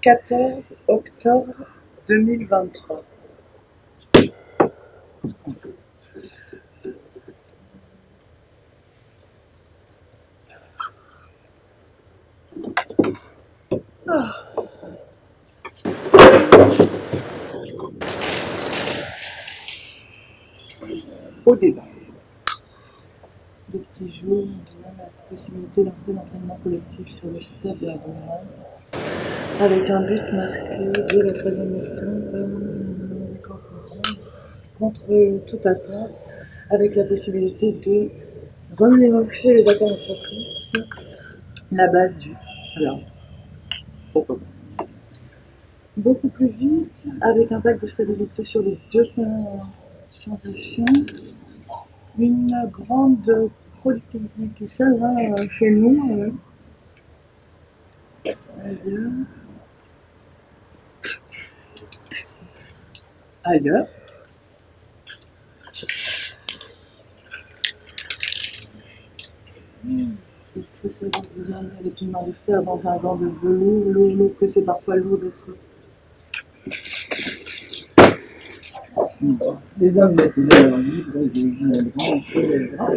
14 octobre 2023. Au débat. De petits jours, on a la possibilité de lancer l'entraînement collectif sur le stade de la Bourgogne, avec un but marqué dès la 3e mi-temps contre toute attente, avec la possibilité de renégocier les accords d'entreprise sur la base du. Alors, pourquoi pas. Beaucoup plus vite, avec un pacte de stabilité sur les deux concentrations, une grande productivité, ça va chez nous. Ailleurs. Il faut savoir vous emmener avec une main de fer dans un gant de velours, que c'est parfois lourd d'être. Les hommes laissent leur libres et ignorants sur les bras.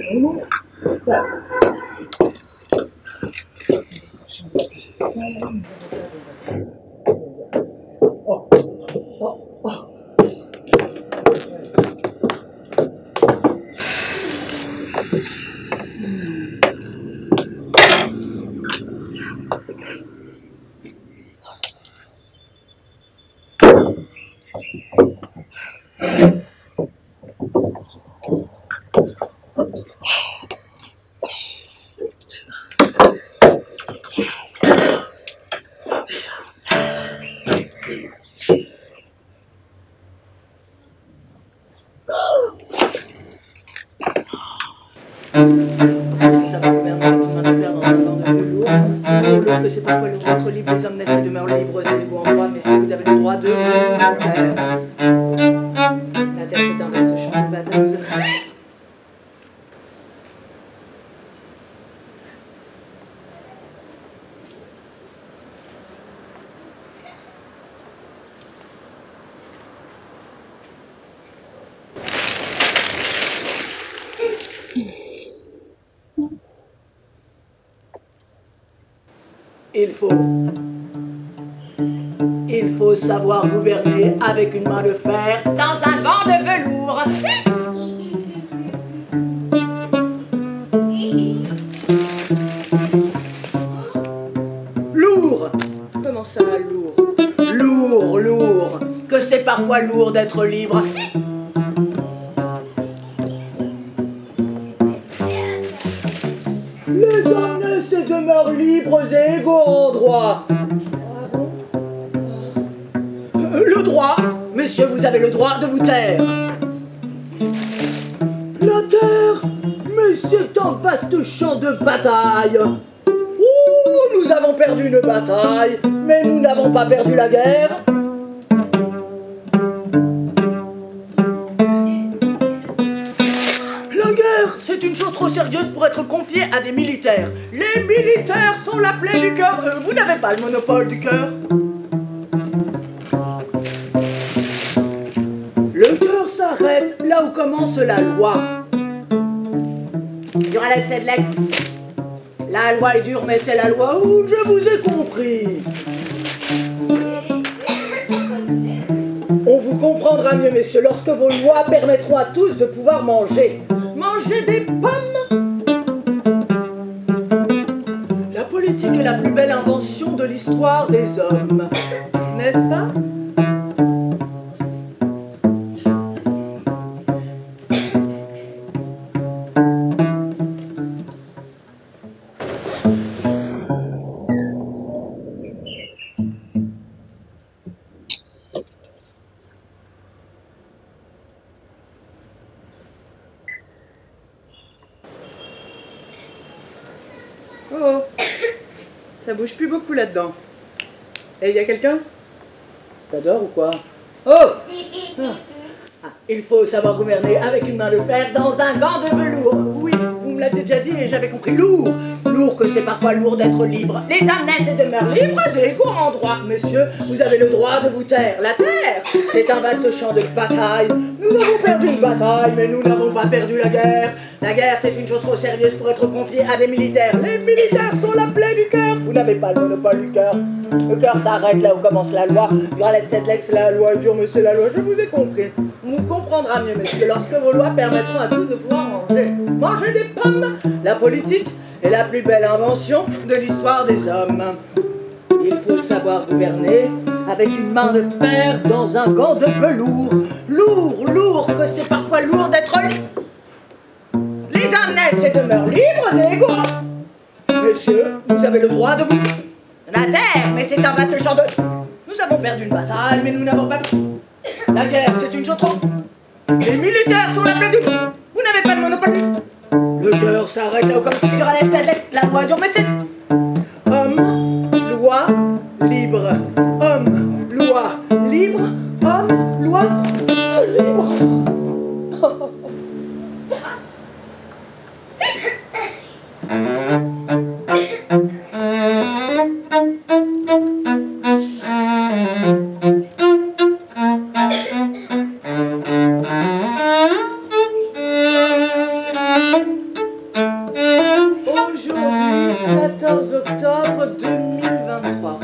Ça va gouverner avec une main de fer dans un gant de velours. Lourd que c'est parfois lourd d'être libre, les hommes naissent et demeurent libres et égaux en droit, mais si vous avez le droit de la terre. La terre c'est un vaste champ de bataille. Vous êtes... Il faut savoir gouverner avec une main de fer dans un gant de velours. Lourd. Comment ça, lourd? Lourd. Que c'est parfois lourd d'être libre. Les hommes naissent et demeurent libres et égaux en droit. Le droit, messieurs, vous avez le droit de vous taire. La terre, mais c'est un vaste champ de bataille. Ouh, nous avons perdu une bataille, mais nous n'avons pas perdu la guerre. La guerre, c'est une chose trop sérieuse pour être confiée à des militaires. Les militaires sont la plaie du cœur. Vous n'avez pas le monopole du cœur. Le cœur s'arrête là où commence la loi. Duralette, c'est de l'ex. La loi est dure, mais c'est la loi. Ouh, je vous ai compris. On vous comprendra mieux, messieurs, lorsque vos lois permettront à tous de pouvoir manger. Manger des pommes. La politique est la plus belle invention de l'histoire des hommes. N'est-ce pas? Oh, ça bouge plus beaucoup là-dedans. Et il y a quelqu'un? Ça dort ou quoi? Oh! Il faut savoir gouverner avec une main de fer dans un gant de velours. Oui, vous me l'avez déjà dit et j'avais compris. Lourd. Lourd que c'est parfois lourd d'être libre. Les âmes naissent et demeurent libres et égaux en droit. Messieurs, vous avez le droit de vous taire. La terre, c'est un vaste champ de bataille. Nous avons perdu une bataille, mais nous n'avons pas perdu la guerre. La guerre, c'est une chose trop sérieuse pour être confiée à des militaires. Les militaires sont la plaie du cœur. Vous n'avez pas le monopole du cœur. Le cœur s'arrête là où commence la loi. Duralette cette lex, la loi est dure, mais c'est la loi. Je vous ai compris. On vous comprendra mieux, messieurs, lorsque vos lois permettront à tous de pouvoir manger. Manger des pommes. La politique est la plus belle invention de l'histoire des hommes. Il faut savoir gouverner avec une main de fer dans un gant de velours. Lourd, lourd, que c'est parfois lourd d'être libre. Les âmes naissent et demeurent libres et égaux. Messieurs, vous avez le droit de vous... La terre, mais c'est un vaste champ de... Nous avons perdu une bataille, mais nous n'avons pas... La guerre, c'est une chose trop... Les militaires sont la plaie du... Vous n'avez pas de monopole. Le cœur s'arrête là où comme Duralette s'arrête, la loi dure, mais c'est... Homme, loi, libre. Homme, loi, libre. Homme, loi, libre. Aujourd'hui, 14 octobre 2023.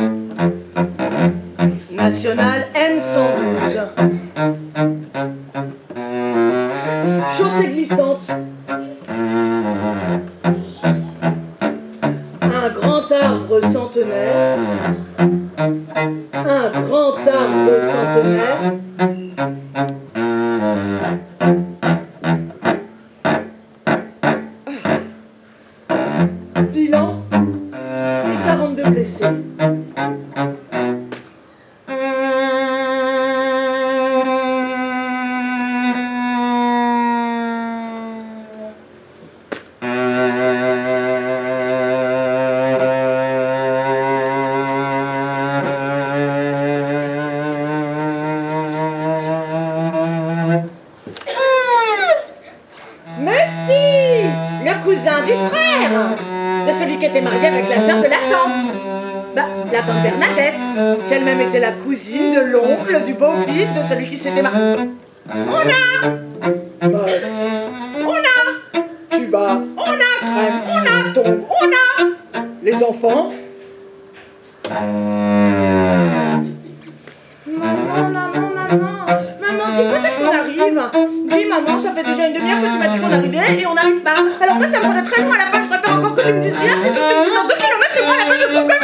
National N112. Chaussée glissante. Un grand arbre centenaire. Un grand arbre centenaire. Bilan, 42 blessés. Merci, le cousin du frère, de celui qui était marié avec la sœur de la tante. Bah, la tante Bernadette, qu'elle-même était la cousine de l'oncle du beau-fils de celui qui s'était marié. On a masque, on a tuba, on a crème, on a tombe, on a les enfants. Maman, dis quand est-ce qu'on arrive? Dis maman, ça fait déjà une demi-heure que tu m'as dit qu'on arrivait et on n'arrive pas. Alors moi ça me paraît très long à la fin, je préfère encore que tu me dises rien plutôt que de faire 2 kilomètres et moi à la fin je trouve comme...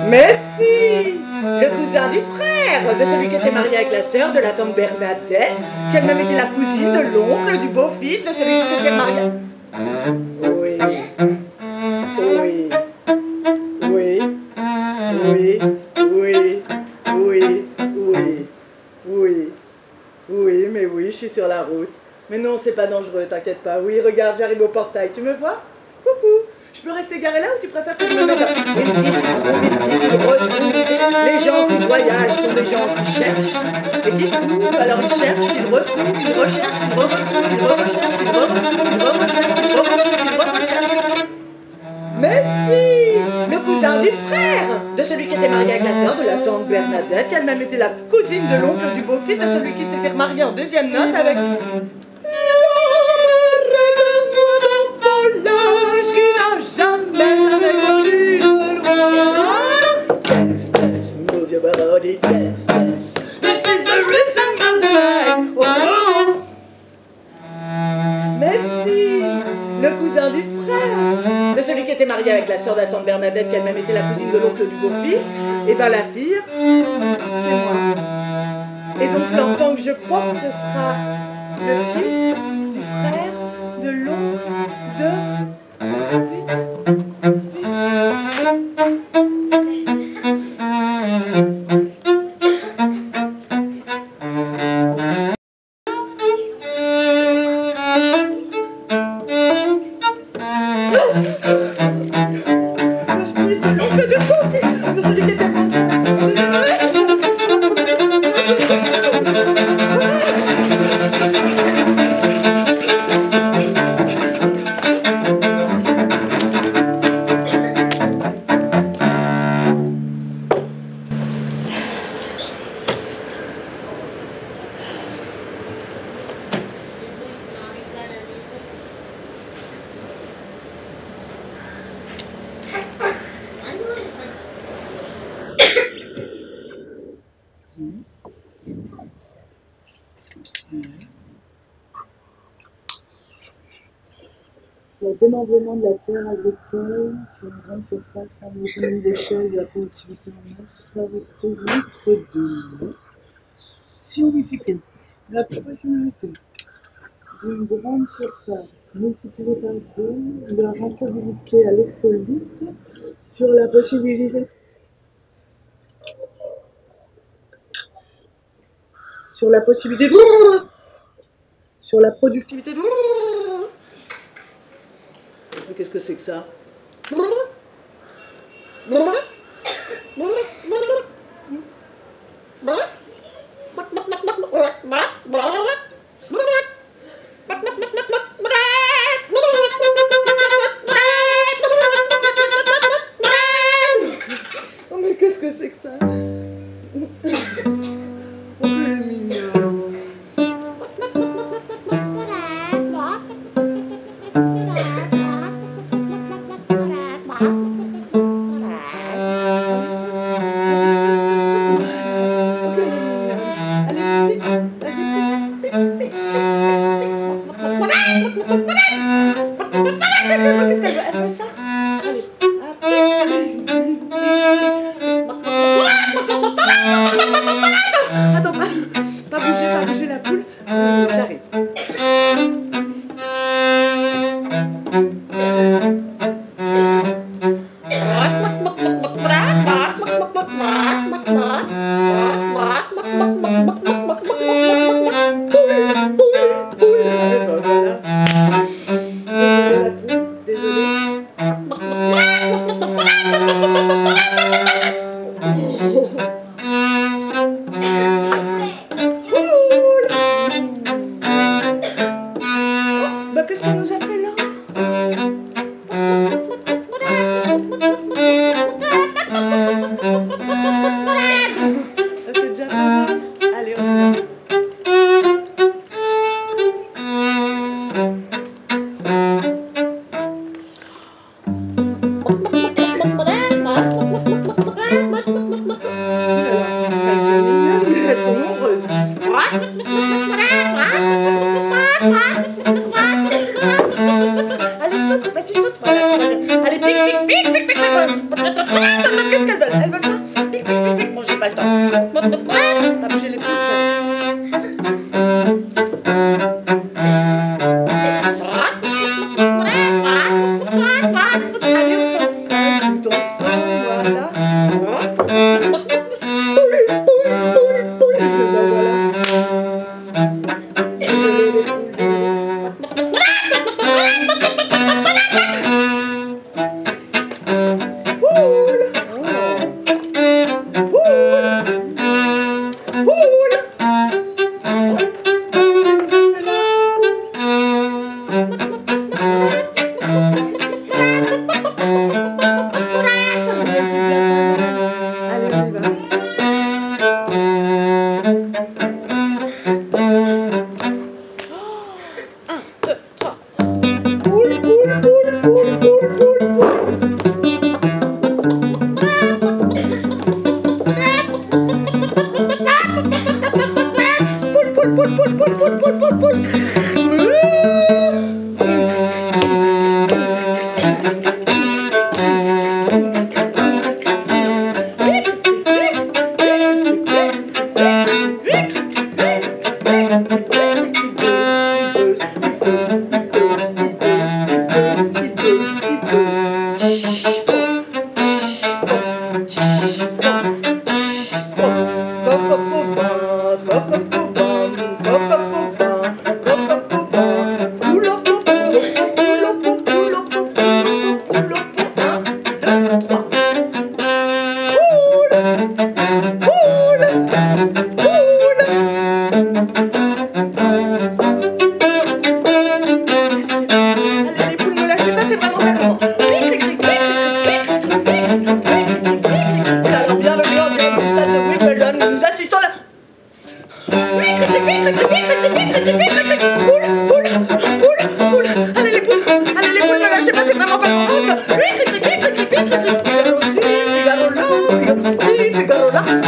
Merci, le cousin du frère, de celui qui était marié avec la sœur de la tante Bernadette, qu'elle-même était la cousine de l'oncle du beau-fils de celui qui s'était marié. Oui, oui, oui, oui, oui, oui, oui, oui, oui, mais oui, je suis sur la route. Mais non, c'est pas dangereux, t'inquiète pas. Oui, regarde, j'arrive au portail, tu me vois? Coucou. Je peux rester garé là ou tu préfères que je me mette à... Les gens qui voyagent sont des gens qui cherchent. Et qui trouvent, alors ils cherchent, ils retrouvent, ils recherchent, ils retrouvent, ils recherchent, ils retrouvent, ils recherchent, ils retrouvent, ils recherchent. Merci, le cousin du frère de celui qui était marié avec la sœur de la tante Bernadette, qui elle-même était la cousine de l'oncle du beau-fils de celui qui s'était remarié en deuxième noces avec... Dance, dance, move your body, dance, dance. This is the rhythm of the night. Oh. Merci, le cousin du frère de celui qui était marié avec la sœur de la tante Bernadette, qui elle-même était la cousine de l'oncle du beau-fils. Et ben la fille, c'est moi. Et donc l'enfant que je porte, ce sera le fils du frère de l'oncle de... Vite. Le fils de l'oncle de beau-fils de celui qui était marié. Le démembrement de la terre agricole sur une grande surface permet l'économie d'échelle de la productivité en masse par hectolitre de l'eau. Si on multiplie la possibilité d'une grande surface multipliée par 2, la rentabilité à l'hectolitre sur la possibilité sur la productivité. Mais qu'est-ce que c'est que ça? Oh, mais qu'est-ce que c'est que ça? Oh, qu'elle est mignonne. Qu'est-ce qu'elle veut? Elle veut ça? Attends, pas bouger la poule. J'arrive. Qu'est-ce qu'elle nous a fait là? C'est déjà pas mal. Allez, on y va. Elles sont nombreuses. Allez, saute, vas-y, saute. Voilà, allez, pique. Qu'est-ce qu'elles veulent? Elles veulent ça? Pique. Bon, j'ai pas le temps. T'as bougé les poules. Allez, on s'installe tout ensemble, voilà.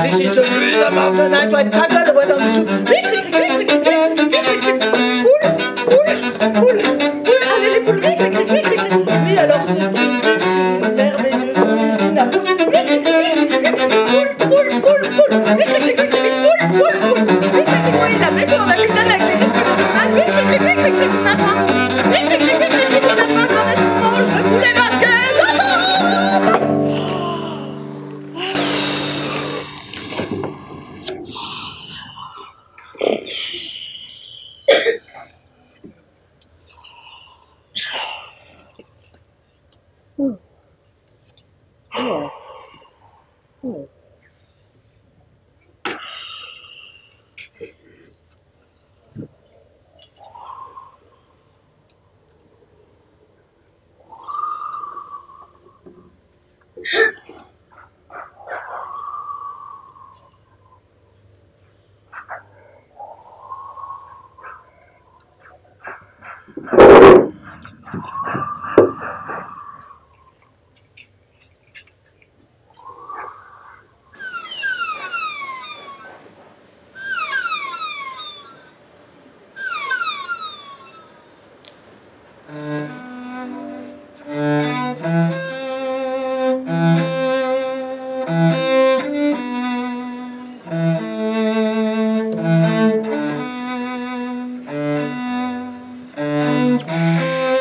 This is plus à Martenin, il doit être ta gueule, le voisin dessous. Poule, allez les poules, oui, alors c'est une merveilleuse cuisine à poules. Poule, oui, la méthode aquitaine avec les quand est-ce qu'on mange le poulet basquet?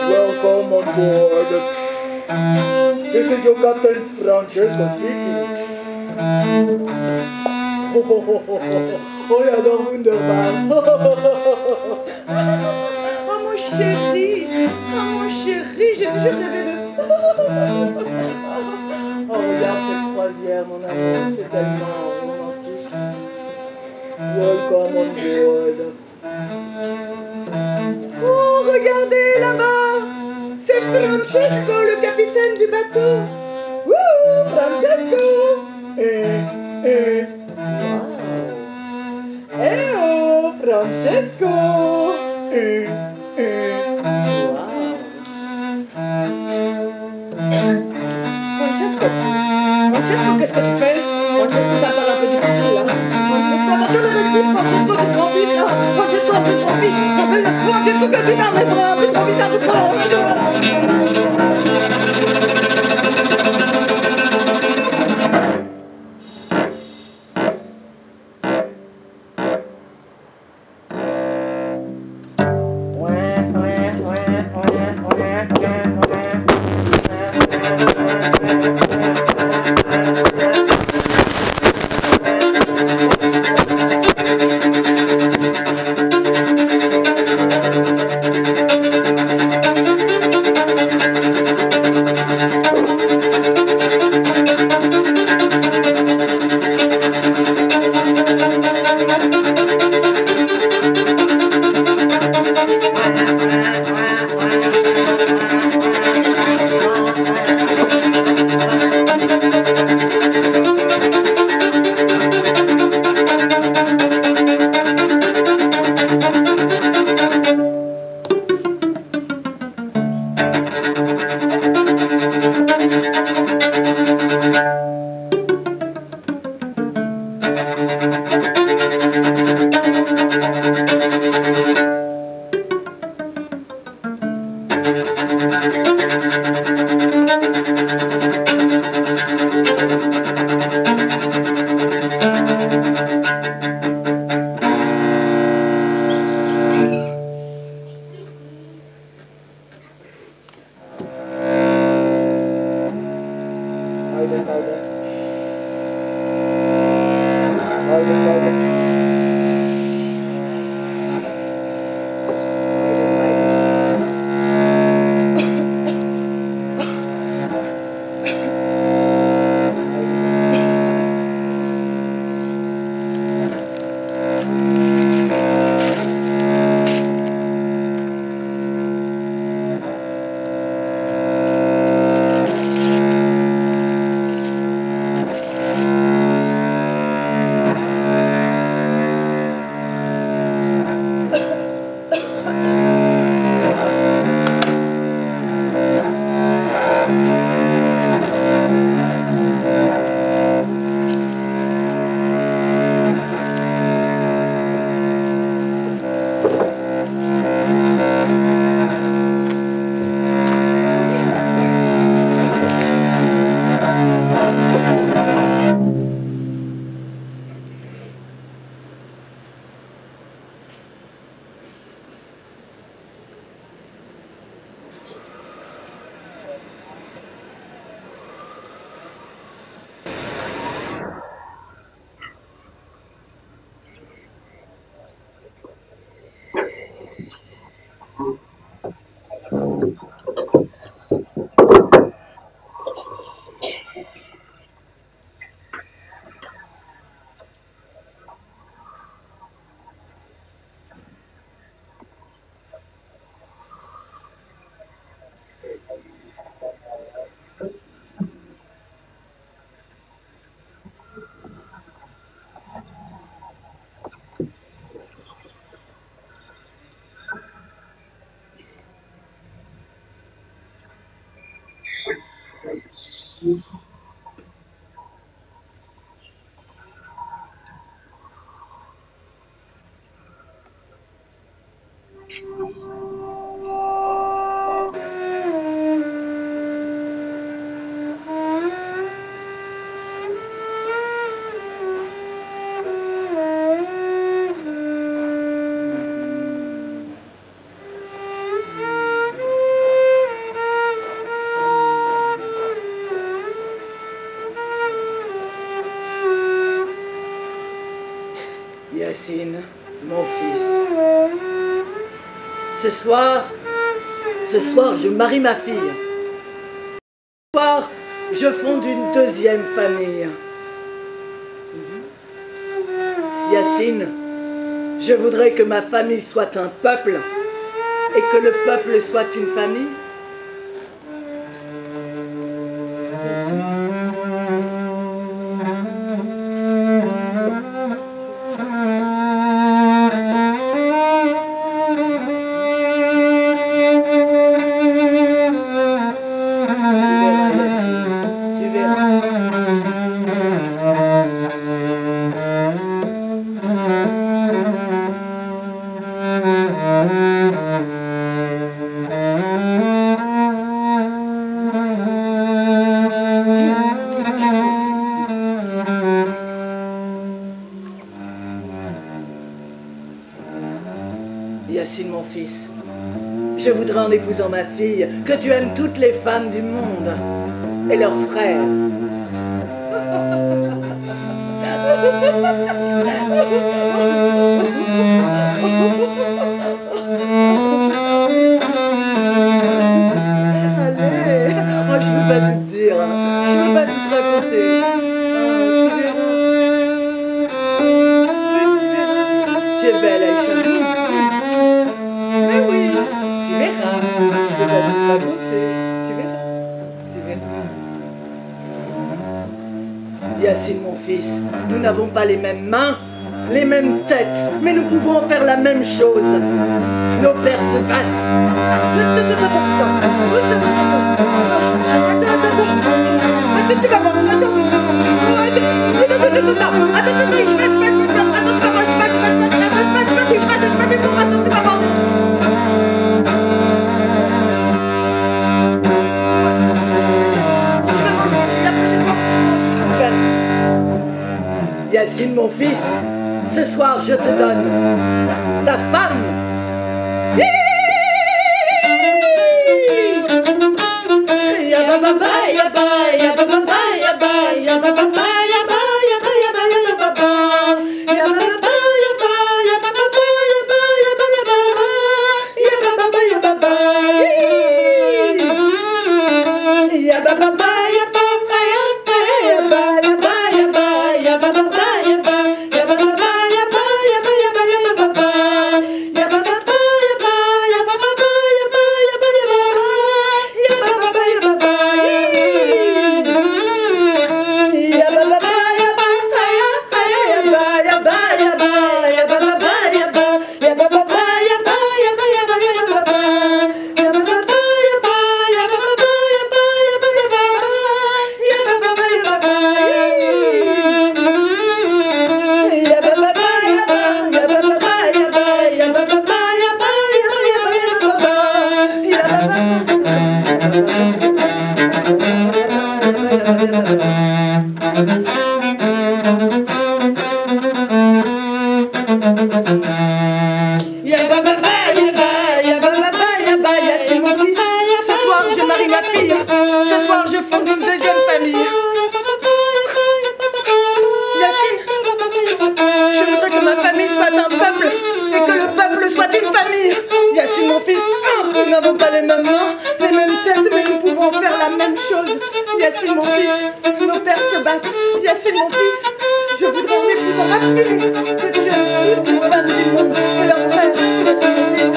Welcome on board. This is your Captain Francesco speaking. Oh, j'adore Wunderbar. Oh, mon chéri. Oh, mon chéri, j'ai toujours rêvé de... Oh, regarde cette croisière, mon amour. C'est tellement romantique. Welcome on board. Oh, regardez là-bas. C'est Francesco, le capitaine du bateau. Wouh, Francesco. Wow. Eh oh, Francesco. Wow. Francesco, qu'est-ce que tu fais? Francesco, ça me paraît un peu difficile là. Francesco, attention le recul. Francesco, tu prends vite là. Francesco, un peu trop vite. Francesco, que tu t'en mets pas un peu trop vite, un peu trop vite. Yacine, mon fils, ce soir, je marie ma fille. Ce soir, je fonde une deuxième famille. Yacine, je voudrais que ma famille soit un peuple et que le peuple soit une famille. Yacine, mon fils, je voudrais en épousant ma fille que tu aimes toutes les femmes du monde et leurs frères. Allez, oh, je peux pas tout te dire, je peux pas tout te raconter. Oh, tu verras. Tu verras. Tu es belle, Aïcha. Mais oui, tu verras. Je peux pas tout te raconter. Tu verras. Tu verras. Yacine, mon fils, nous n'avons pas les mêmes mains, les mêmes têtes, mais nous pouvons faire la même chose. Nos pères se battent. Tu vas voir. Yacine, mon fils, ce soir je te donne ta femme. Ce soir, je fonde une deuxième famille. Yacine, je voudrais que ma famille soit un peuple et que le peuple soit une famille. Yacine, mon fils, nous n'avons pas les mêmes mains, les mêmes têtes, mais nous pouvons faire la même chose. Yacine, mon fils, nos pères se battent. Yacine, mon fils, je voudrais en épousant ma fille, que tu aimes toutes les femmes du monde et leurs frères. Yacine, mon fils,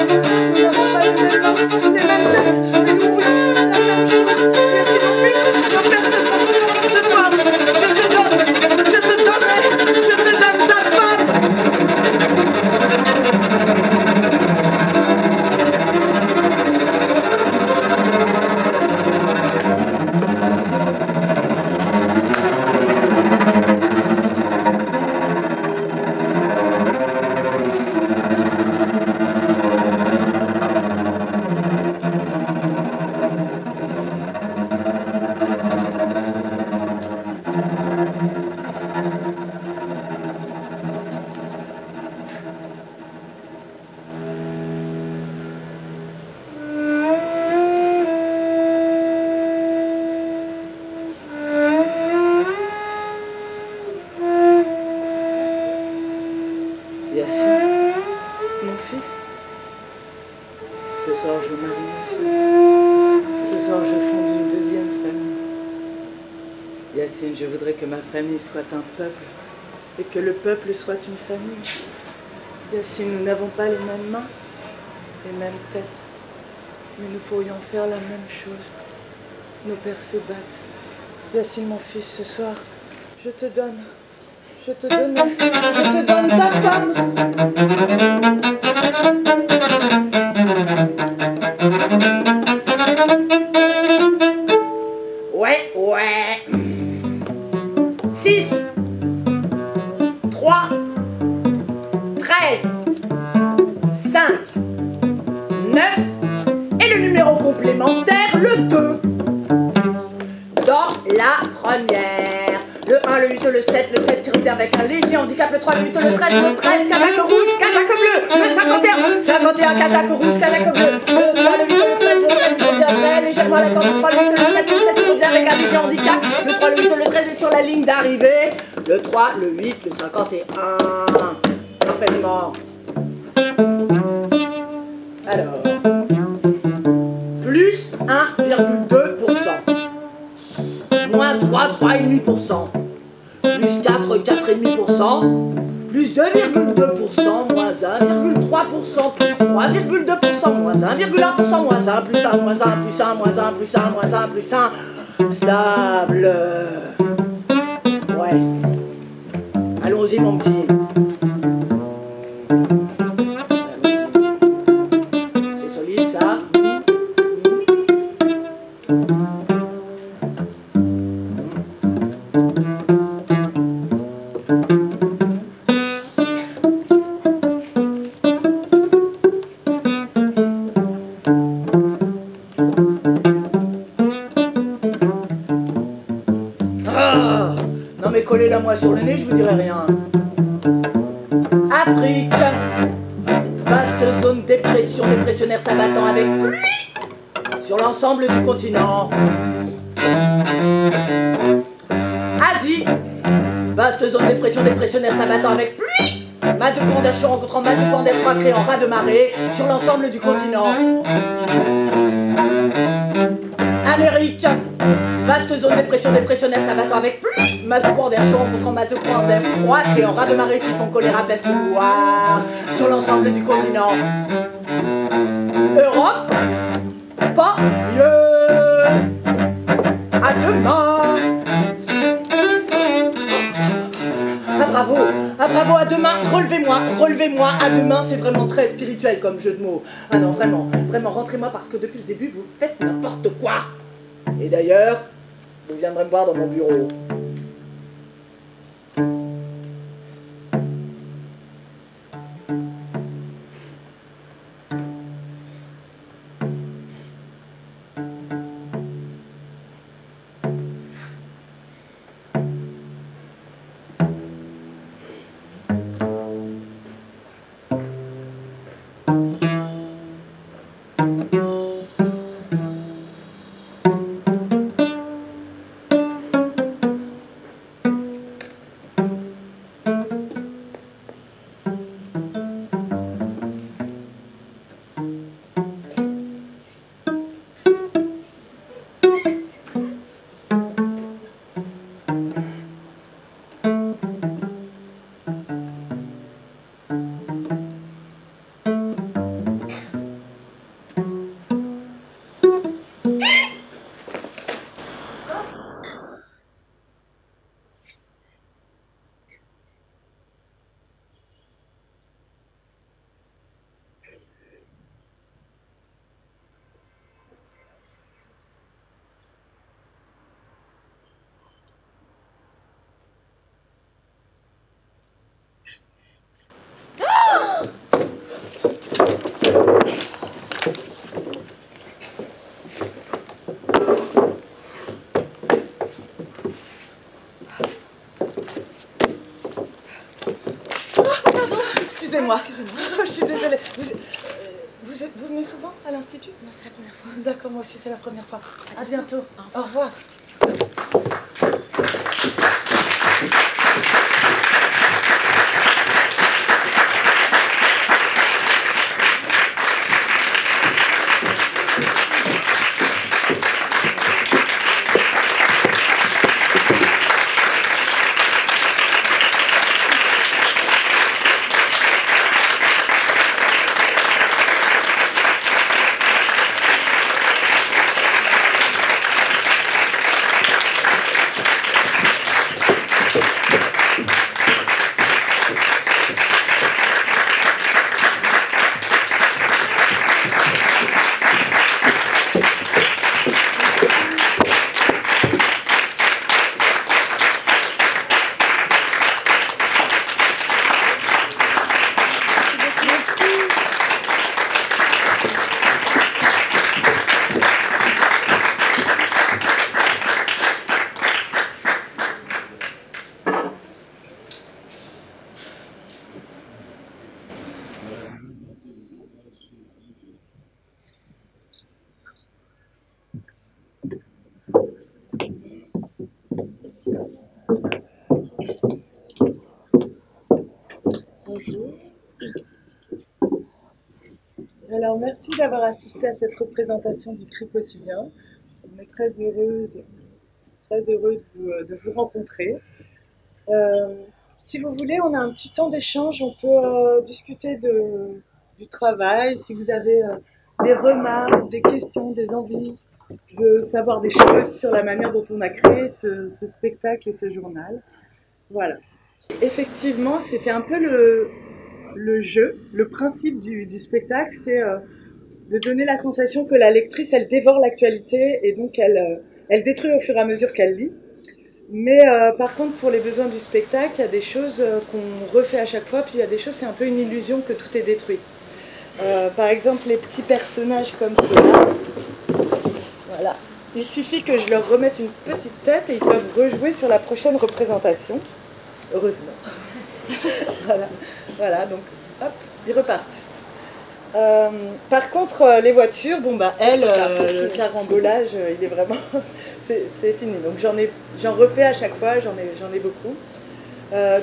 nous n'avons pas les mêmes mains, les mêmes têtes, mais nous voulons la même chose. Yacine, mon fils, nos pères se battent. Ce soir, je te donne ta femme. Yacine, mon fils, ce soir je marie ma fille, ce soir je fonde une deuxième famille. Yacine, je voudrais que ma famille soit un peuple et que le peuple soit une famille. Yacine, nous n'avons pas les mêmes mains, les mêmes têtes, mais nous pourrions faire la même chose. Nos pères se battent. Yacine, mon fils, ce soir, je te donne ta femme. Ouais. 6, 3, 13, 5, 9, et le numéro complémentaire, le 2. Dans la première. Le 1, le 8, le 7 qui revient avec un léger handicap, le 3, le 8, le 13, casaque rouge, casaque bleu, le 51, casaque rouge, casaque bleu, le 3, le 8, le 13, le 7 qui revient très légèrement à la corde, le 3, le 8, le 7 qui revient avec un léger handicap, le 3, le 8, le 13 est sur la ligne d'arrivée, le 3, le 8, le 51, parfaitement. Alors, plus 1,2%. Moins 3, 3,5%. Plus 4, 4,5%. Plus 2,2%. Moins 1,3%. Plus 3,2%. Moins 1,1%. Moins 1, plus 1, moins 1, plus 1, moins 1, plus 1, moins 1, plus 1. Stable. Ouais. Allons-y, mon petit. C'est solide, ça. Collez-la moi sur le nez, je vous dirai rien. Afrique, vaste zone dépression, dépressionnaire s'abattant avec pluie sur l'ensemble du continent. Asie, vaste zone dépression, dépressionnaire s'abattant avec pluie. Mas de courants d'air chaud rencontrant mas de courants d'air froid créant raz de marée sur l'ensemble du continent. Amérique, vaste zone dépression, dépressionnaire s'abattant avec pluie. Mas de courants d'air chaud rencontrant mas de courants d'air froid créant raz de marée, typhon, choléra, peste noire sur l'ensemble du continent. Europe, pas mieux. À demain. Ah bravo, à demain, relevez-moi, à demain, c'est vraiment très spirituel comme jeu de mots. Ah non, vraiment, rentrez-moi parce que depuis le début, vous faites n'importe quoi. Et d'ailleurs, vous viendrez me voir dans mon bureau. excusez-moi. Je suis désolée. Vous venez souvent à l'Institut? Non, c'est la première fois. D'accord, moi aussi c'est la première fois. À bientôt. Au revoir. Bonjour. Alors, merci d'avoir assisté à cette représentation du Cri quotidien. On est très heureux de vous rencontrer. Si vous voulez, on a un petit temps d'échange, on peut discuter du travail, si vous avez des remarques, des questions, des envies de savoir des choses sur la manière dont on a créé ce spectacle et ce journal. Voilà. Effectivement, c'était un peu le jeu, le principe du spectacle, c'est de donner la sensation que la lectrice, elle dévore l'actualité et donc elle détruit au fur et à mesure qu'elle lit. Mais par contre, pour les besoins du spectacle, il y a des choses qu'on refait à chaque fois, puis il y a des choses, c'est un peu une illusion que tout est détruit. Par exemple, les petits personnages comme ceux-là, voilà. Il suffit que je leur remette une petite tête et ils peuvent rejouer sur la prochaine représentation. Heureusement. Voilà, donc hop, ils repartent. Par contre, les voitures, bon bah elles, le carambolage, il est vraiment, c'est fini. Donc j'en refais à chaque fois, j'en ai beaucoup.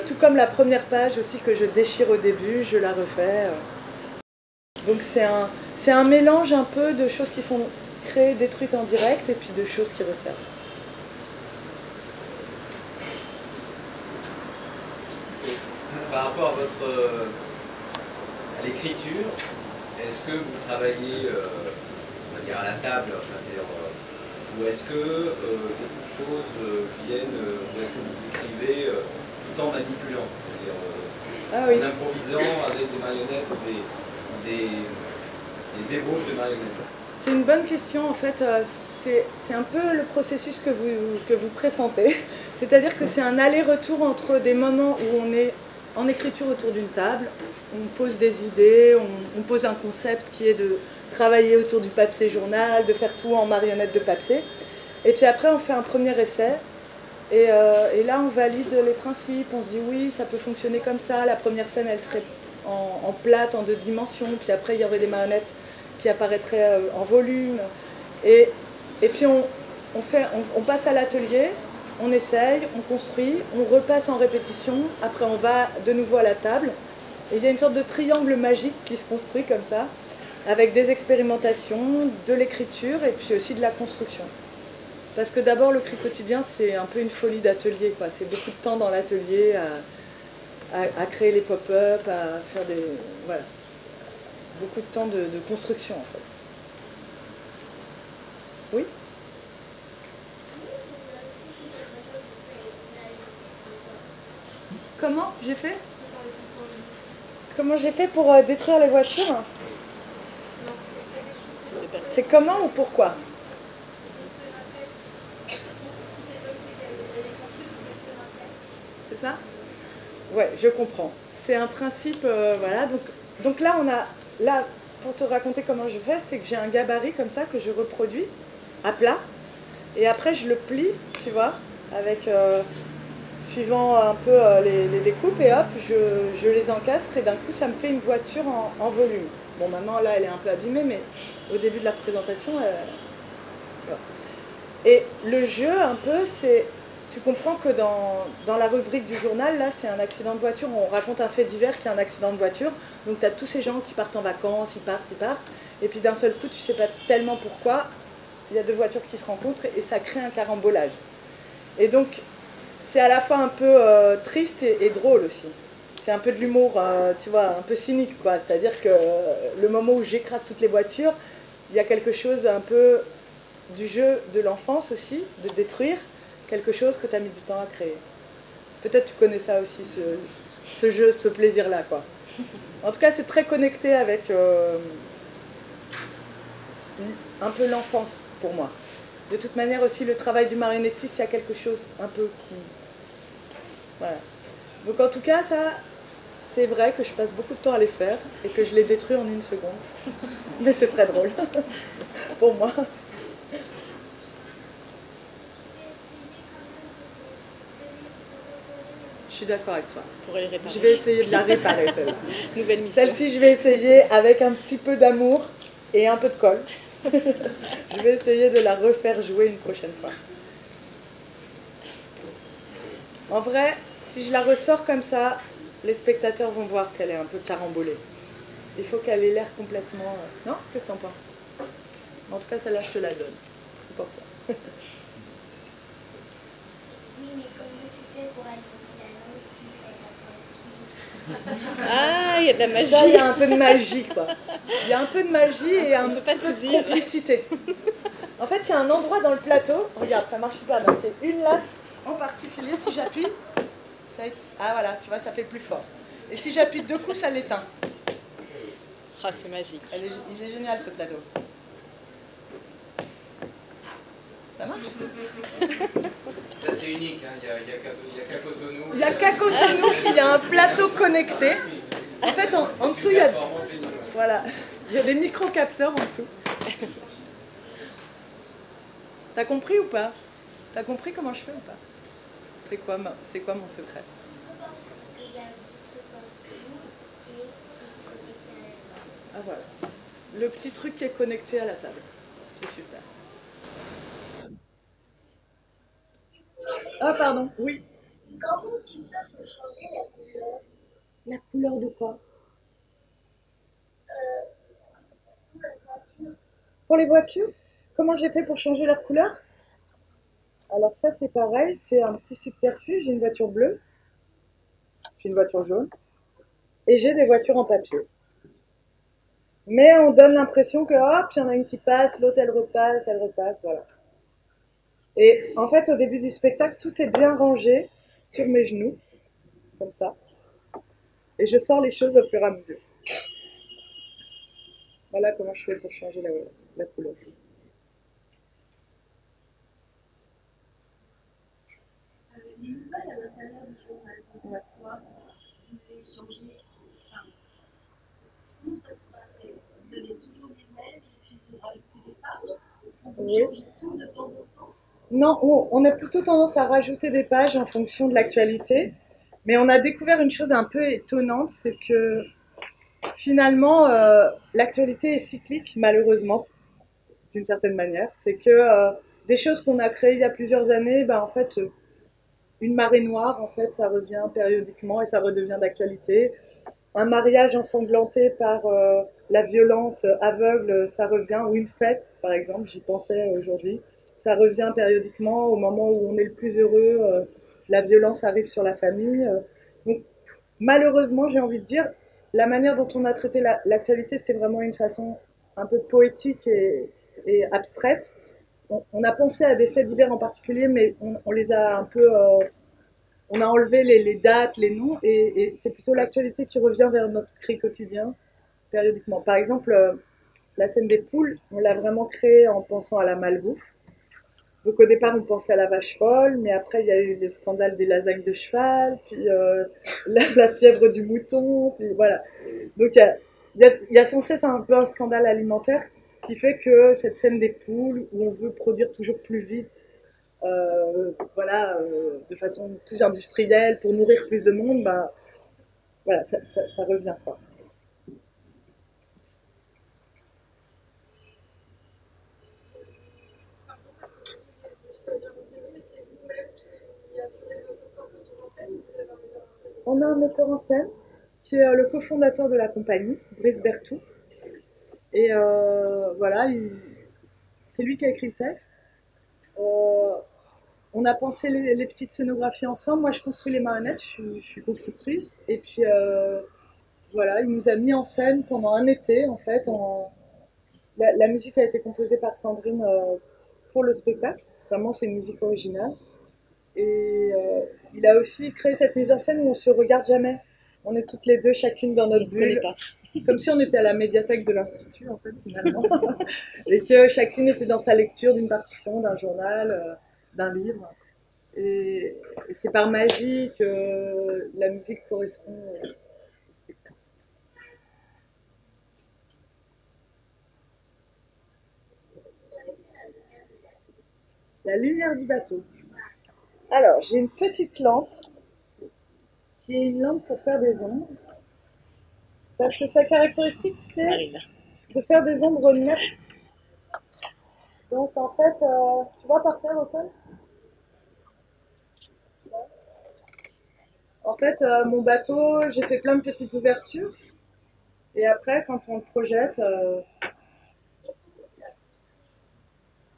Tout comme la première page aussi que je déchire au début, je la refais. Donc c'est un mélange un peu de choses qui sont créées, détruites en direct, et puis de choses qui resservent. Par rapport à l'écriture, est-ce que vous travaillez on va dire à la table, ou est-ce que beaucoup de choses viennent, ou est-ce que vous écrivez tout en manipulant, c'est-à-dire en improvisant avec des marionnettes ou des ébauches de marionnettes? C'est une bonne question, en fait, c'est un peu le processus que vous pressentez, c'est-à-dire que c'est un aller-retour entre des moments où on est en écriture autour d'une table, on pose des idées, on pose un concept qui est de travailler autour du papier journal, de faire tout en marionnette de papier, et puis après on fait un premier essai, et là on valide les principes, on se dit oui, ça peut fonctionner comme ça, la première scène elle serait en plate, en 2 dimensions, puis après il y aurait des marionnettes qui apparaîtraient en volume, et puis on passe à l'atelier, on essaye, on construit, on repasse en répétition, après on va de nouveau à la table, et il y a une sorte de triangle magique qui se construit comme ça, avec des expérimentations, de l'écriture et puis aussi de la construction. Parce que d'abord le Cri quotidien c'est un peu une folie d'atelier, quoi. C'est beaucoup de temps dans l'atelier à créer les pop-up, à faire des... voilà. Beaucoup de temps de construction en fait. Oui ? Comment j'ai fait? Comment j'ai fait pour détruire les voitures? C'est comment ou pourquoi? C'est ça? Ouais, je comprends. C'est un principe, voilà. Donc là, là, pour te raconter comment je fais, c'est que j'ai un gabarit comme ça que je reproduis à plat. Et après, je le plie, tu vois, avec... suivant un peu les découpes, et hop, je les encastre, et d'un coup, ça me fait une voiture en volume. Bon, maintenant, là, elle est un peu abîmée, mais au début de la représentation, tu vois. Et le jeu, un peu, c'est... Tu comprends que dans la rubrique du journal, là, c'est un accident de voiture. On raconte un fait divers qui est un accident de voiture. Donc, tu as tous ces gens qui partent en vacances, ils partent. Et puis, d'un seul coup, tu sais pas tellement pourquoi. Il y a deux voitures qui se rencontrent et ça crée un carambolage. Et donc, c'est à la fois un peu triste et drôle aussi. C'est un peu de l'humour, tu vois, un peu cynique, quoi. C'est-à-dire que le moment où j'écrase toutes les voitures, il y a quelque chose un peu du jeu de l'enfance aussi, de détruire quelque chose que tu as mis du temps à créer. Peut-être tu connais ça aussi, ce jeu, ce plaisir-là, quoi. En tout cas, c'est très connecté avec un peu l'enfance, pour moi. De toute manière, aussi, le travail du marionnettiste, il y a quelque chose un peu qui... Voilà. Donc, en tout cas, ça, c'est vrai que je passe beaucoup de temps à les faire et que je les détruis en 1 seconde. Mais c'est très drôle, pour moi. Je suis d'accord avec toi. Je vais essayer de la réparer, celle-là. Nouvelle mission. Celle-ci, je vais essayer avec un petit peu d'amour et un peu de colle. Je vais essayer de la refaire jouer une prochaine fois. En vrai, si je la ressors comme ça, les spectateurs vont voir qu'elle est un peu carambolée. Il faut qu'elle ait l'air complètement... Non? Qu'est-ce que tu en penses? En tout cas, celle-là, je te la donne. C'est pour toi. Oui, mais comment tu fais pour aller au piano? Ah, il y a de la magie. Ça, il y a un peu de magie, quoi. Il y a un peu de magie et un petit peu de complicité. En fait, il y a un endroit dans le plateau. Regarde, ça marche pas. C'est une latte en particulier. Si j'appuie, ça... Ah voilà, tu vois, ça fait plus fort. Et si j'appuie 2 coups, ça l'éteint. Ah, c'est magique. Il est génial, ce plateau. Ça marche? Ça c'est unique, hein. Il n'y a qu'à Cotonou. Il n'y a qu'à Cotonou qu'il y a un plateau connecté. En fait, en dessous, il y a... Voilà. Il y a des micro-capteurs en dessous. T'as compris ou pas? T'as compris comment je fais ou pas? C'est quoi mon secret? Il y a un petit truc en dessous et il se connecte à la... Ah voilà. Le petit truc qui est connecté à la table. C'est super. Ah pardon, oui. Comment tu fais pour changer la couleur? La couleur de quoi? Pour la voiture. Pour les voitures? Comment j'ai fait pour changer leur couleur? Alors ça c'est pareil, c'est un petit subterfuge. J'ai une voiture bleue, j'ai une voiture jaune et j'ai des voitures en papier. Mais on donne l'impression que hop, il y en a une qui passe, l'autre elle repasse, voilà. Et en fait au début du spectacle, tout est bien rangé sur mes genoux, comme ça. Et je sors les choses au fur et à mesure. Voilà comment je fais pour changer la couleur. Les nouvelles à l'intérieur du journal, des Ouais. histoires, vous pouvez changer. Enfin, comment ça se passe? Vous donnez toujours des mails et puis vous rajoutez des pages? Vous Oui. changez tout de temps en temps? Non, on a plutôt tendance à rajouter des pages en fonction de l'actualité. Mais on a découvert une chose un peu étonnante, c'est que finalement, l'actualité est cyclique, malheureusement, d'une certaine manière. C'est que des choses qu'on a créées il y a plusieurs années, ben, en fait, une marée noire, en fait, ça revient périodiquement et ça redevient d'actualité. Un mariage ensanglanté par la violence aveugle, ça revient. Ou une fête, par exemple, j'y pensais aujourd'hui. Ça revient périodiquement au moment où on est le plus heureux. La violence arrive sur la famille. Donc, malheureusement, j'ai envie de dire, la manière dont on a traité l'actualité, c'était vraiment une façon un peu poétique et abstraite. On a pensé à des faits divers en particulier, mais on les a un peu... on a enlevé les dates, les noms, et c'est plutôt l'actualité qui revient vers notre cri quotidien, périodiquement. Par exemple, la scène des poules, on l'a vraiment créée en pensant à la malbouffe. Donc au départ, on pensait à la vache folle, mais après, il y a eu le scandale des lasagnes de cheval, puis la fièvre du mouton, puis voilà. Donc il y a sans cesse un peu un scandale alimentaire qui fait que cette scène des poules, où on veut produire toujours plus vite, voilà, de façon plus industrielle pour nourrir plus de monde, bah, voilà, ça revient quoi. On a un metteur en scène qui est le cofondateur de la compagnie, Brice Berthoud. Et voilà, c'est lui qui a écrit le texte. On a pensé les petites scénographies ensemble. Moi, je construis les marionnettes, je suis constructrice. Et puis, voilà, il nous a mis en scène pendant un été, en fait. La musique a été composée par Sandrine pour le spectacle. Vraiment, c'est une musique originale. Et il a aussi créé cette mise en scène où on se regarde jamais. On est toutes les deux, chacune dans notre bulle. Comme si on était à la médiathèque de l'Institut, en fait, finalement. Et que chacune était dans sa lecture d'une partition, d'un journal, d'un livre. Et c'est par magie que la musique correspond au spectacle. La lumière du bateau. Alors, j'ai une petite lampe qui est une lampe pour faire des ombres. Parce que sa caractéristique, c'est de faire des ombres nettes. Donc, en fait, tu vois par terre au sol ? En fait, mon bateau, j'ai fait plein de petites ouvertures. Et après, quand on le projette,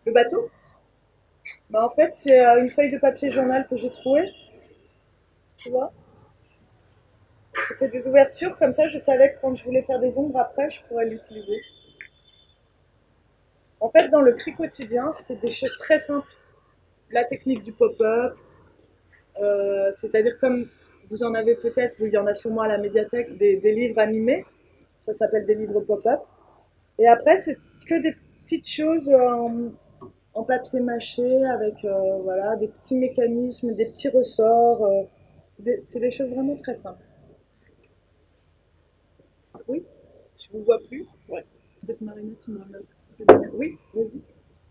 le bateau, bah, en fait, c'est une feuille de papier journal que j'ai trouée. Tu vois ? J'ai fait des ouvertures, comme ça je savais que quand je voulais faire des ombres après, je pourrais l'utiliser. En fait, dans le cri quotidien, c'est des choses très simples. La technique du pop-up, c'est-à-dire comme vous en avez peut-être, ou il y en a sûrement à la médiathèque, des livres animés. Ça s'appelle des livres pop-up. Et après, c'est que des petites choses en papier mâché, avec voilà, des petits mécanismes, des petits ressorts. C'est des choses vraiment très simples. Oui, je vous vois plus. Ouais. Cette marionnette, tu m'en as. Oui, vas-y.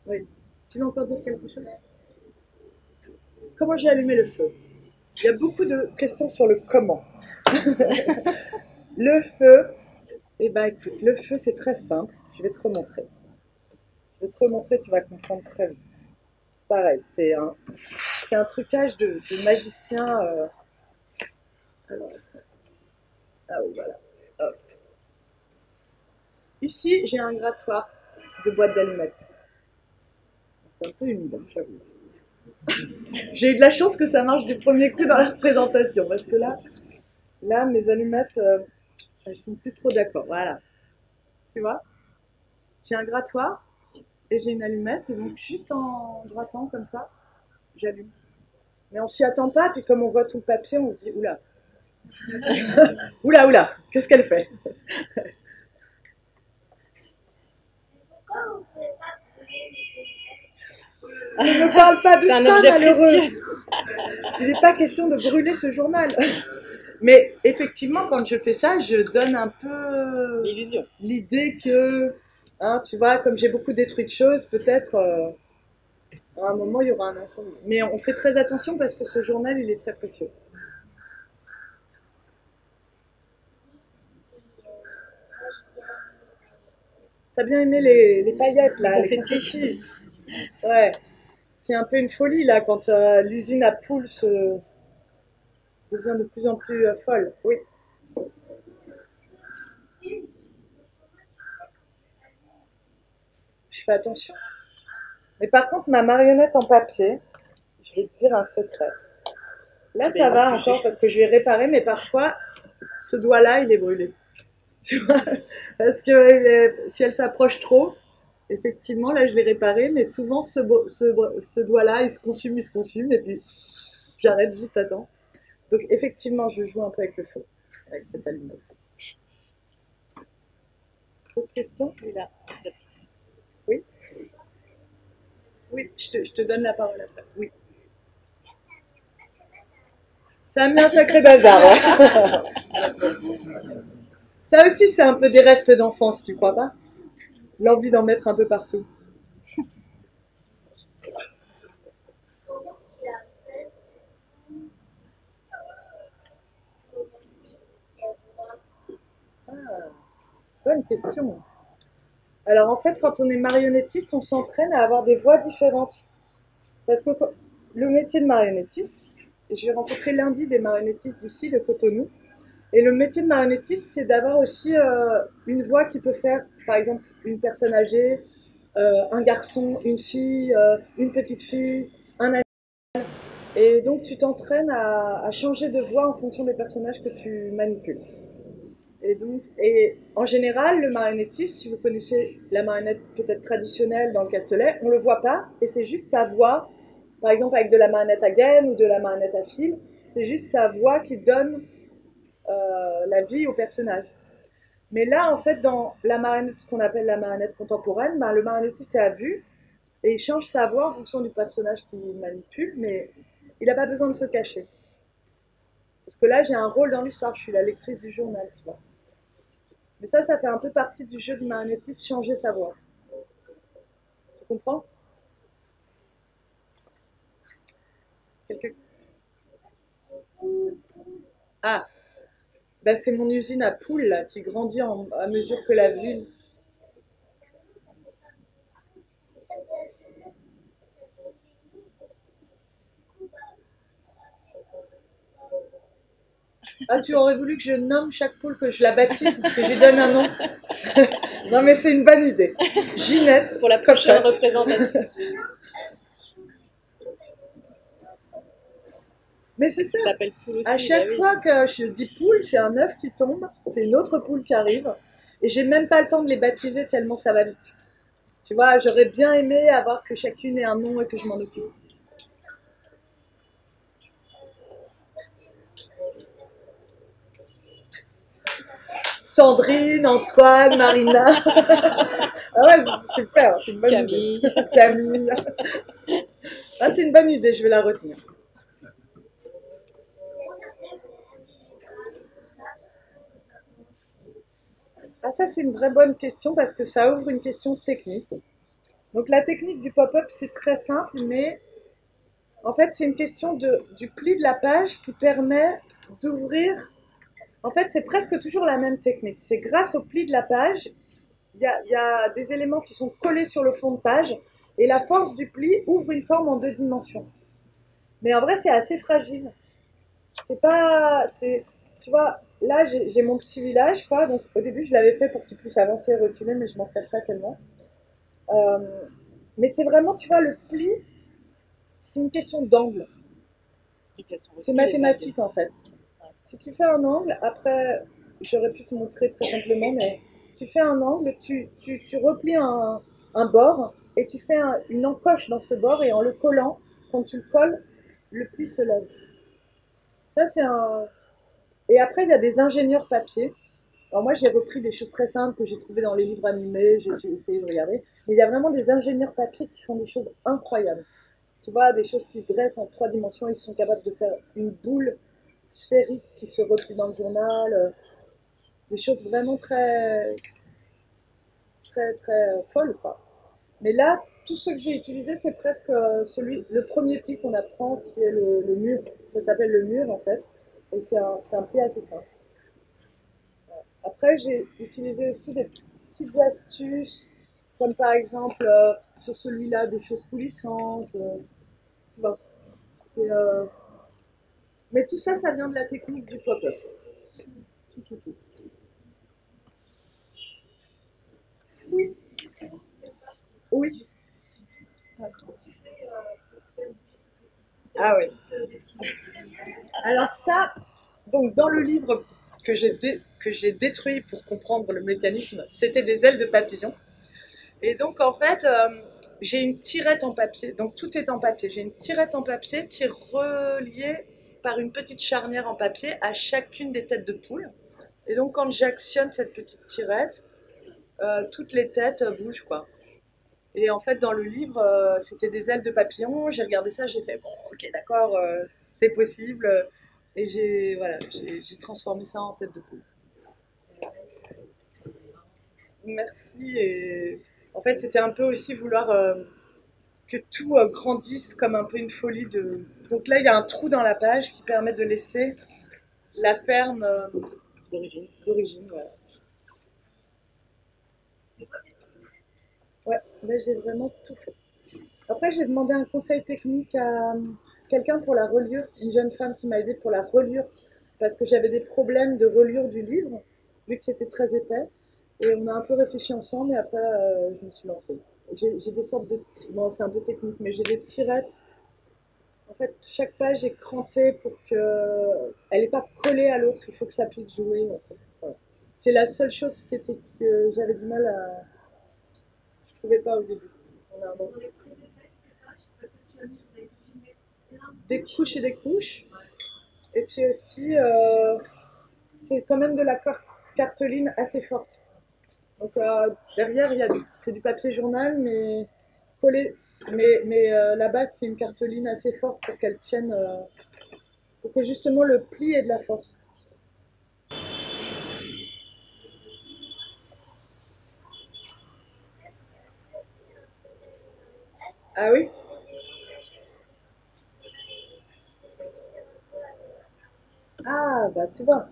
Oui. Tu veux encore dire quelque chose ? Comment j'ai allumé le feu ? Il y a beaucoup de questions sur le comment. Le feu, eh ben écoute, le feu c'est très simple. Je vais te remontrer. Je vais te remontrer, tu vas comprendre très vite. C'est pareil, c'est un trucage de magicien. Alors, ah oui, voilà. Hop. Ici, j'ai un grattoir de boîte d'allumettes. C'est un peu humide, hein, j'avoue. J'ai eu de la chance que ça marche du premier coup dans la présentation, parce que là mes allumettes, elles sont plus trop d'accord. Voilà. Tu vois ? J'ai un grattoir et j'ai une allumette, et donc juste en grattant comme ça, j'allume. Mais on s'y attend pas, puis comme on voit tout le papier, on se dit oula. Oula, qu'est-ce qu'elle fait ? Ne me parle pas de ça, malheureux. Il n'est pas question de brûler ce journal. Mais effectivement, quand je fais ça, je donne un peu l'illusion. L'idée que, hein, tu vois, comme j'ai beaucoup détruit de choses, peut-être à un moment il y aura un incendie. Mais on fait très attention parce que ce journal, il est très précieux. T'as bien aimé les paillettes là, les confettis. Ouais. C'est un peu une folie là quand l'usine à poules devient de plus en plus folle. Oui. Je fais attention. Mais par contre, ma marionnette en papier, je vais te dire un secret. Là, ça va encore parce que je vais réparer, mais parfois, ce doigt-là, il est brûlé. Tu vois ? Parce que si elle s'approche trop, effectivement, là, je l'ai réparé, mais souvent, ce doigt-là, il se consume, et puis j'arrête juste à temps. Donc, effectivement, je joue un peu avec le feu, avec cette allumette. Autre question ? Oui, là. Oui ? Oui, je te donne la parole après. Oui. Ça a mis un sacré bazar. Hein. Ça aussi, c'est un peu des restes d'enfance, tu crois pas ? L'envie d'en mettre un peu partout. bonne question. Alors en fait, quand on est marionnettiste, on s'entraîne à avoir des voix différentes. Parce que le métier de marionnettiste, j'ai rencontré lundi des marionnettistes d'ici, de Cotonou, et le métier de marionnettiste, c'est d'avoir aussi une voix qui peut faire, par exemple, une personne âgée, un garçon, une fille, une petite fille, un animal. Et donc tu t'entraînes à changer de voix en fonction des personnages que tu manipules. Et en général, le marionnettiste, si vous connaissez la marionnette peut-être traditionnelle dans le Castelet, on ne le voit pas, et c'est juste sa voix, par exemple avec de la marionnette à gaine ou de la marionnette à fil, c'est juste sa voix qui donne la vie au personnage. Mais là, en fait, dans la marionnette, ce qu'on appelle la marionnette contemporaine, ben, le marionnettiste est à vue, et il change sa voix en fonction du personnage qu'il manipule, mais il n'a pas besoin de se cacher. Parce que là, j'ai un rôle dans l'histoire, je suis la lectrice du journal, tu vois. Mais ça fait un peu partie du jeu du marionnettiste, changer sa voix. Tu comprends? Ah, ben c'est mon usine à poules là, qui grandit à mesure que la ville. Ah, tu aurais voulu que je nomme chaque poule, que je la baptise, que je lui donne un nom? Non, mais c'est une bonne idée. Ginette. Pour la prochaine représentation. Mais c'est ça. Ça s'appelle poule aussi. À chaque fois que je dis poule, c'est un œuf qui tombe, c'est une autre poule qui arrive, et j'ai même pas le temps de les baptiser tellement ça va vite. Tu vois, j'aurais bien aimé avoir que chacune ait un nom et que je m'en occupe. Sandrine, Antoine, Marina. Ah ouais, c'est super, c'est une bonne Camille. idée. Camille. Ah, c'est une bonne idée, je vais la retenir. Ah, ça, c'est une vraie bonne question parce que ça ouvre une question technique. Donc, la technique du pop-up, c'est très simple, mais en fait, c'est une question du pli de la page qui permet d'ouvrir. En fait, c'est presque toujours la même technique. C'est grâce au pli de la page, il y a des éléments qui sont collés sur le fond de page et la force du pli ouvre une forme en 2 dimensions. Mais en vrai, c'est assez fragile. C'est pas... Tu vois, là, j'ai mon petit village, quoi. Donc, au début, je l'avais fait pour qu'il puisse avancer et reculer, mais je m'en sers pas tellement. Mais c'est vraiment, tu vois, le pli, c'est une question d'angle. C'est mathématique, en fait. Si tu fais un angle, après, j'aurais pu te montrer très simplement, mais tu fais un angle, tu replies un bord et tu fais une encoche dans ce bord et en le collant, quand tu le colles, le pli se lève. Ça, c'est un... Et après, il y a des ingénieurs papier. Alors moi, j'ai repris des choses très simples que j'ai trouvées dans les livres animés, j'ai essayé de regarder. Mais il y a vraiment des ingénieurs papier qui font des choses incroyables. Tu vois, des choses qui se dressent en 3 dimensions, ils sont capables de faire une boule sphérique qui se replie dans le journal, des choses vraiment très, très, très folles, quoi. Mais là, tout ce que j'ai utilisé, c'est presque le premier pli qu'on apprend, qui est le mur. Ça s'appelle le mur, en fait, et c'est un pli assez simple. Après, j'ai utilisé aussi des petites astuces, comme par exemple, sur celui-là, des choses coulissantes. Tu vois, mais tout ça, ça vient de la technique du pop-up. Tout. Oui. Oui. Ah oui. Alors ça, donc dans le livre que j'ai détruit pour comprendre le mécanisme, c'était des ailes de papillon. Et donc en fait, j'ai une tirette en papier, donc tout est en papier. J'ai une tirette en papier qui est reliée par une petite charnière en papier à chacune des têtes de poule. Et donc quand j'actionne cette petite tirette, toutes les têtes bougent, quoi. Et en fait, dans le livre, c'était des ailes de papillon. J'ai regardé ça, j'ai fait bon, ok, d'accord, c'est possible. Et j'ai transformé ça en tête de poule. Merci. Et en fait, c'était un peu aussi vouloir que tout grandisse comme un peu une folie de. Donc là, il y a un trou dans la page qui permet de laisser la ferme d'origine. Voilà. Là, j'ai vraiment tout fait. Après, j'ai demandé un conseil technique à quelqu'un pour la reliure, une jeune femme qui m'a aidé pour la reliure, parce que j'avais des problèmes de reliure du livre, vu que c'était très épais. Et on a un peu réfléchi ensemble, et après, je me suis lancée. J'ai des sortes de... Bon, c'est un peu technique, mais j'ai des tirettes. En fait, chaque page est crantée pour que elle n'est pas collée à l'autre, il faut que ça puisse jouer. En fait. Voilà. C'est la seule chose que j'avais du mal à... Je ne trouvais pas au début. On a inventé. Des couches et des couches. Et puis aussi, c'est quand même de la cartoline assez forte. Donc derrière, c'est du papier journal, mais collé. Mais la base, c'est une cartoline assez forte pour qu'elle tienne, pour que justement le pli ait de la force. Ah oui? Ah, bah tu vois.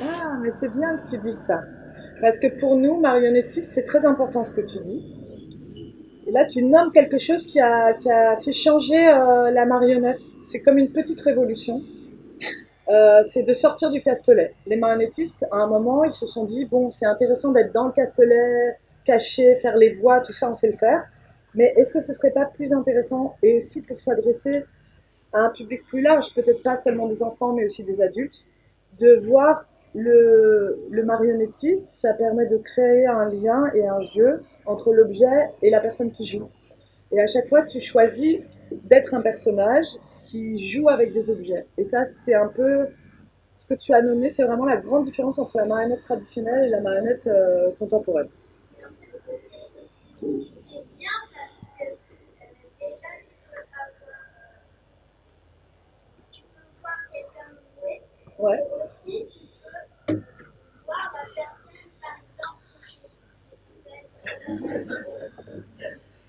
Ah, mais c'est bien que tu dises ça. Parce que pour nous, marionnettistes, c'est très important ce que tu dis. Et là, tu nommes quelque chose qui a fait changer la marionnette. C'est comme une petite révolution. C'est de sortir du castelet. Les marionnettistes, à un moment, ils se sont dit, bon, c'est intéressant d'être dans le castelet, caché, faire les voix, tout ça, on sait le faire. Mais est-ce que ce serait pas plus intéressant, et aussi pour s'adresser à un public plus large, peut-être pas seulement des enfants, mais aussi des adultes, de voir le marionnettiste, ça permet de créer un lien et un jeu entre l'objet et la personne qui joue. Et à chaque fois, tu choisis d'être un personnage qui joue avec des objets. Et ça, c'est un peu ce que tu as nommé, c'est vraiment la grande différence entre la marionnette traditionnelle et la marionnette contemporaine. Ouais.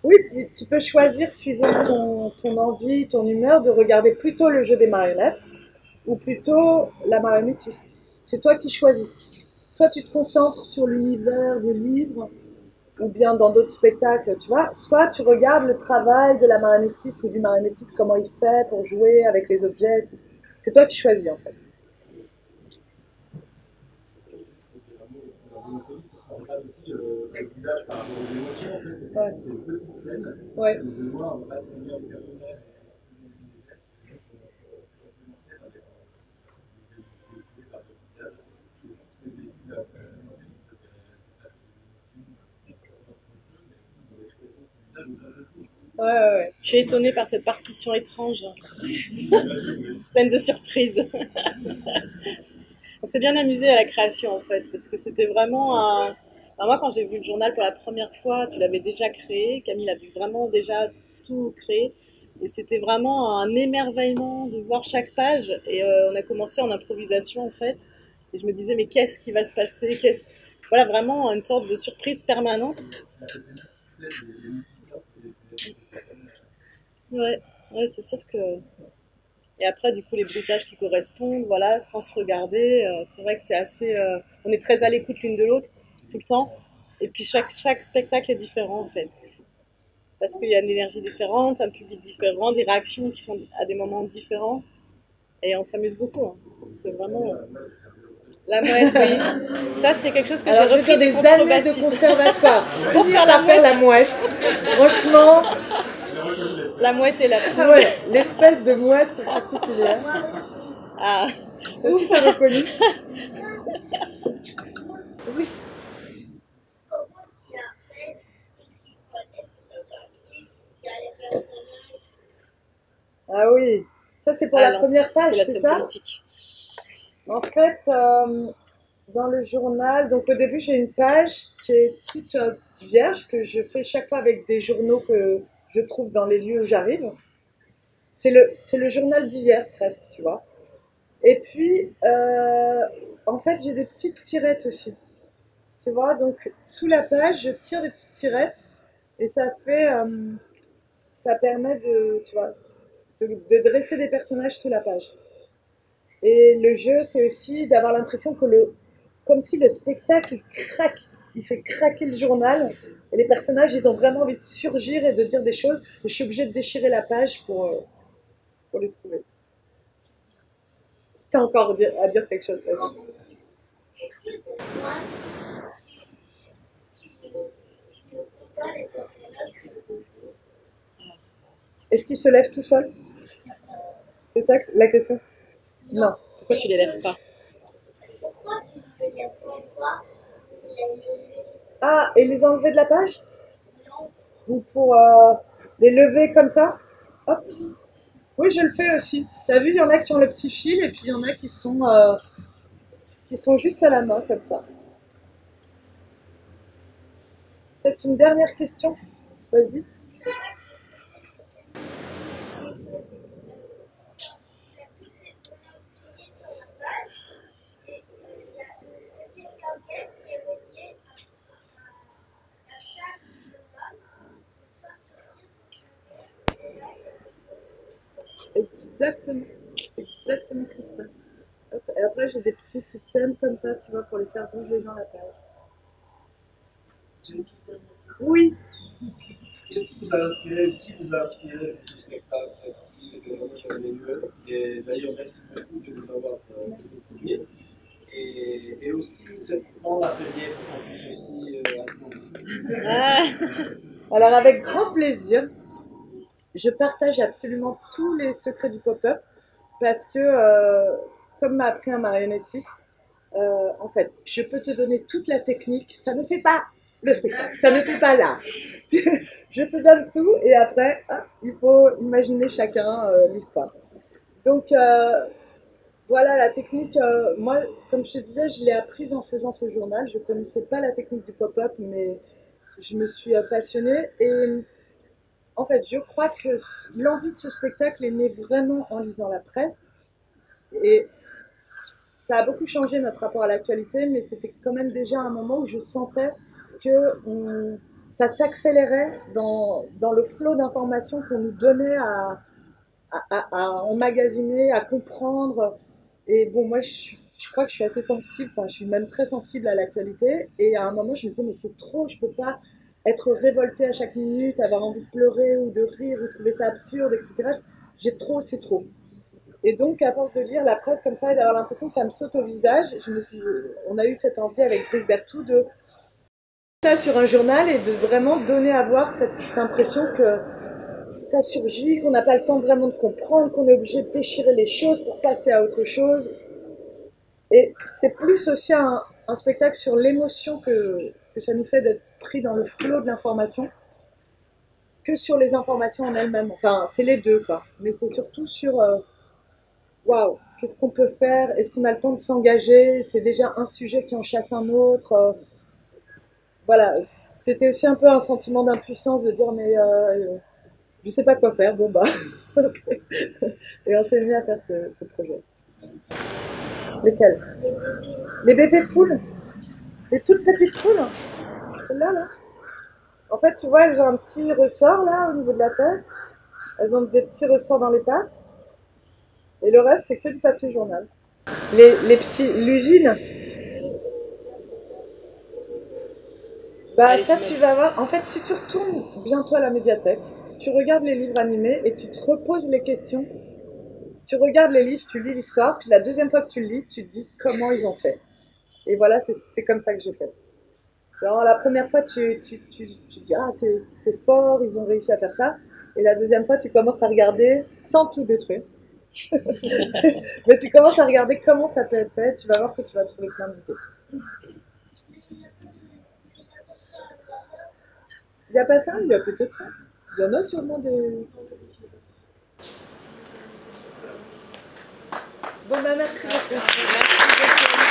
Oui, puis tu peux choisir, suivant ton envie, ton humeur, de regarder plutôt le jeu des marionnettes ou plutôt la marionnettiste. C'est toi qui choisis. Soit tu te concentres sur l'univers du livre, ou bien dans d'autres spectacles, tu vois. Soit tu regardes le travail de la marionnettiste ou du marionnettiste, comment il fait pour jouer avec les objets. C'est toi qui choisis, en fait. Ouais. Ouais. Ouais. Je suis étonnée par cette partition étrange, pleine de surprises. On s'est bien amusé à la création en fait, parce que c'était vraiment un... Enfin, moi, quand j'ai vu le journal pour la première fois, tu l'avais déjà créé, Camille a vu vraiment déjà tout créé, et c'était vraiment un émerveillement de voir chaque page, et on a commencé en improvisation en fait, et je me disais mais qu'est-ce qui va se passer, Voilà, vraiment une sorte de surprise permanente. Ouais, c'est sûr que... Et après, du coup, les bruitages qui correspondent, voilà, sans se regarder, c'est vrai que c'est assez... on est très à l'écoute l'une de l'autre, tout le temps. Et puis chaque spectacle est différent, en fait. Parce qu'il y a une énergie différente, un public différent, des réactions qui sont à des moments différents. Et on s'amuse beaucoup. Hein. C'est vraiment... La mouette, oui. Ça, c'est quelque chose que j'ai repris des années de conservatoire pour faire la mouette. Franchement... La mouette et la poule. Ah ouais, l'espèce de mouette particulière. Ah. C'est aussi pas reconnu. Oui. Ah oui, ça c'est pour la première page, c'est ça? Politique. En fait, dans le journal, donc au début j'ai une page qui est toute vierge, que je fais chaque fois avec des journaux que je trouve dans les lieux où j'arrive. C'est le journal d'hier presque, tu vois. Et puis, en fait, j'ai des petites tirettes aussi. Tu vois, donc sous la page, je tire des petites tirettes et ça permet de, tu vois, de dresser des personnages sous la page. Et le jeu, c'est aussi d'avoir l'impression que comme si le spectacle craque, il fait craquer le journal, et les personnages, ils ont vraiment envie de surgir et de dire des choses, et je suis obligée de déchirer la page pour les trouver. T'as encore à dire quelque chose, vas-y. Est-ce que pour moi, tu ne peux pas les personnages que je joue? Est-ce qu'il se lève tout seul? C'est ça la question? Non. Pourquoi tu les lèves pas? Pourquoi tu ne les lèves pas les lever? Ah, et les enlever de la page? Non, Ou pour les lever comme ça? Hop. Oui, je le fais aussi. T'as vu, il y en a qui ont le petit fil, et puis il y en a qui sont juste à la main, comme ça. Peut-être une dernière question? Vas-y. Exactement. C'est exactement ce qui se passe. Hop. Et après, j'ai des petits systèmes comme ça, tu vois, pour les faire bouger dans la page. Oui. Qu'est-ce qui vous a inspiré, du spectacle ici de Emmanuel? Et d'ailleurs, merci beaucoup de nous avoir signé. Et aussi, c'est dans l'atelier pour qu'on puisse aussi apprendre. Alors, avec grand plaisir, je partage absolument tous les secrets du pop-up parce que, comme m'a appris un marionnettiste, en fait, je peux te donner toute la technique, ça ne fait pas le spectacle, ça ne fait pas l'art. Je te donne tout et après, il faut imaginer chacun l'histoire. Donc, voilà, la technique, moi, comme je te disais, je l'ai apprise en faisant ce journal. Je ne connaissais pas la technique du pop-up, mais je me suis passionnée. Et en fait, je crois que l'envie de ce spectacle est née vraiment en lisant la presse. Et ça a beaucoup changé notre rapport à l'actualité, mais c'était quand même déjà un moment où je sentais que ça s'accélérait dans le flot d'informations qu'on nous donnait à emmagasiner, à comprendre. Et bon, moi, je crois que je suis assez sensible, enfin, je suis même très sensible à l'actualité. Et à un moment, je me disais, mais c'est trop, je peux pas être révoltée à chaque minute, avoir envie de pleurer ou de rire ou trouver ça absurde, etc. J'ai trop, c'est trop. Et donc, à force de lire la presse comme ça et d'avoir l'impression que ça me saute au visage, on a eu cette envie avec Brice Berthoud de ça sur un journal et de vraiment donner à voir cette impression que ça surgit, qu'on n'a pas le temps vraiment de comprendre, qu'on est obligé de déchirer les choses pour passer à autre chose. Et c'est plus aussi un spectacle sur l'émotion que ça nous fait d'être pris dans le flot de l'information que sur les informations en elles-mêmes. Enfin, c'est les deux, quoi. Mais c'est surtout sur waouh, qu'est-ce qu'on peut faire? Est-ce qu'on a le temps de s'engager? C'est déjà un sujet qui en chasse un autre. Voilà, c'était aussi un peu un sentiment d'impuissance de dire mais je sais pas quoi faire, bon bah, ok. Et on s'est mis à faire ce projet. Lesquels? Les bébés poules. Les toutes petites poules. Celles-là, là. En fait, tu vois, elles ont un petit ressort là au niveau de la tête. Elles ont des petits ressorts dans les pattes. Et le reste, c'est que du papier journal. L'usine. Bah ça, tu vas voir. En fait, si tu retournes bientôt à la médiathèque, tu regardes les livres animés et tu te reposes les questions. Tu regardes les livres, tu lis l'histoire, puis la deuxième fois que tu le lis, tu te dis comment ils ont fait. Et voilà, c'est comme ça que j'ai fait. Alors la première fois, tu dis ah c'est fort, ils ont réussi à faire ça. Et la deuxième fois, tu commences à regarder sans tout détruire. Mais tu commences à regarder comment ça peut être fait. Tu vas voir que tu vas trouver plein d'idées. Il n'y a pas ça, il y a peut-être ça. Il y en a sûrement des... Bon bah merci beaucoup. Merci beaucoup.